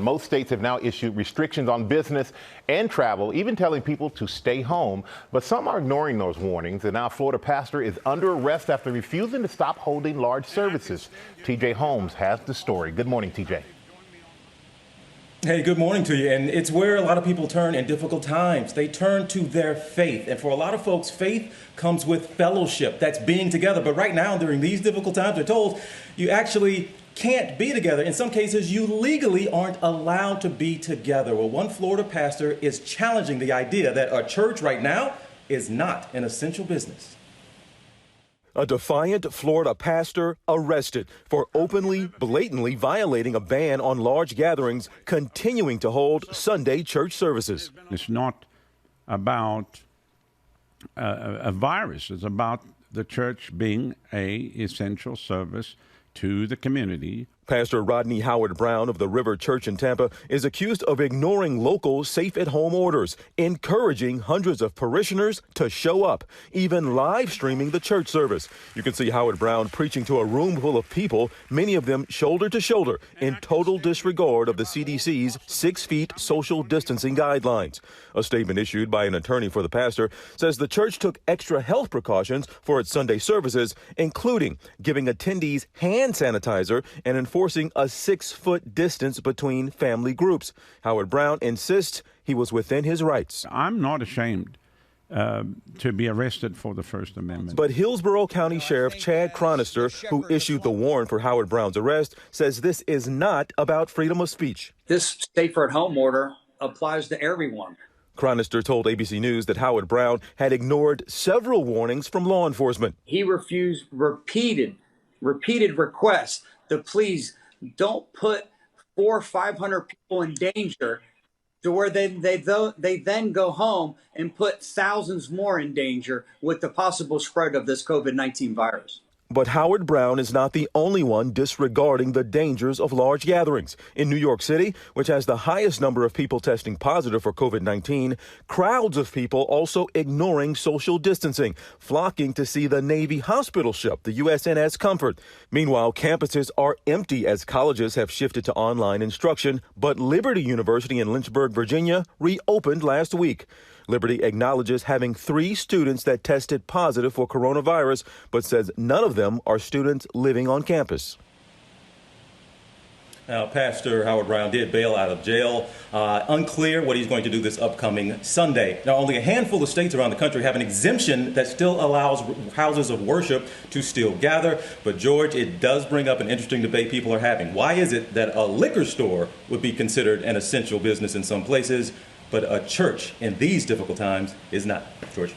Most states have now issued restrictions on business and travel, even telling people to stay home. But some are ignoring those warnings, and now a Florida pastor is under arrest after refusing to stop holding large services. TJ Holmes has the story. Good morning, TJ. Hey, good morning to you. And it's where a lot of people turn in difficult times. They turn to their faith. And for a lot of folks, faith comes with fellowship. That's being together. But right now, during these difficult times, they're told you actually can't be together. In some cases, you legally aren't allowed to be together. Well, one Florida pastor is challenging the idea that a church right now is not an essential business. A defiant Florida pastor arrested for openly, blatantly violating a ban on large gatherings, continuing to hold Sunday church services. It's not about a virus. It's about the church being an essential service to the community. Pastor Rodney Howard-Browne of the River Church in Tampa is accused of ignoring local safe-at-home orders, encouraging hundreds of parishioners to show up, even live streaming the church service. You can see Howard-Browne preaching to a room full of people, many of them shoulder to shoulder, in total disregard of the CDC's 6 feet social distancing guidelines. A statement issued by an attorney for the pastor says the church took extra health precautions for its Sunday services, including giving attendees hand sanitizer and enforcing a 6-foot distance between family groups. Howard-Browne insists he was within his rights. I'm not ashamed to be arrested for the First Amendment. But Hillsborough County Sheriff Chad Chronister, who issued the warrant for Howard-Browne's arrest, says this is not about freedom of speech. This safer-at-home order applies to everyone. Chronister told ABC News that Howard-Browne had ignored several warnings from law enforcement. He refused repeated requests to please don't put 400 or 500 people in danger, to where they then go home and put thousands more in danger with the possible spread of this COVID-19 virus. But Howard-Browne is not the only one disregarding the dangers of large gatherings. In New York City, which has the highest number of people testing positive for COVID-19, crowds of people also ignoring social distancing, flocking to see the Navy hospital ship, the USNS Comfort. Meanwhile, campuses are empty as colleges have shifted to online instruction, but Liberty University in Lynchburg, Virginia, reopened last week. Liberty acknowledges having 3 students that tested positive for coronavirus, but says none of them are students living on campus. Now, Pastor Howard-Browne did bail out of jail. Unclear what he's going to do this upcoming Sunday. Now, only a handful of states around the country have an exemption that still allows houses of worship to still gather. But, George, it does bring up an interesting debate people are having. Why is it that a liquor store would be considered an essential business in some places, but a church in these difficult times is not? George.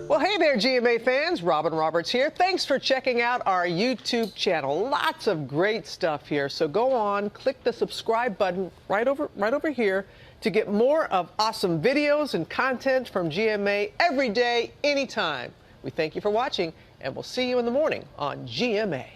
Well, hey there, GMA fans. Robin Roberts here. Thanks for checking out our YouTube channel. Lots of great stuff here. So go on, click the subscribe button right over here to get more of awesome videos and content from GMA every day, anytime. We thank you for watching, and we'll see you in the morning on GMA.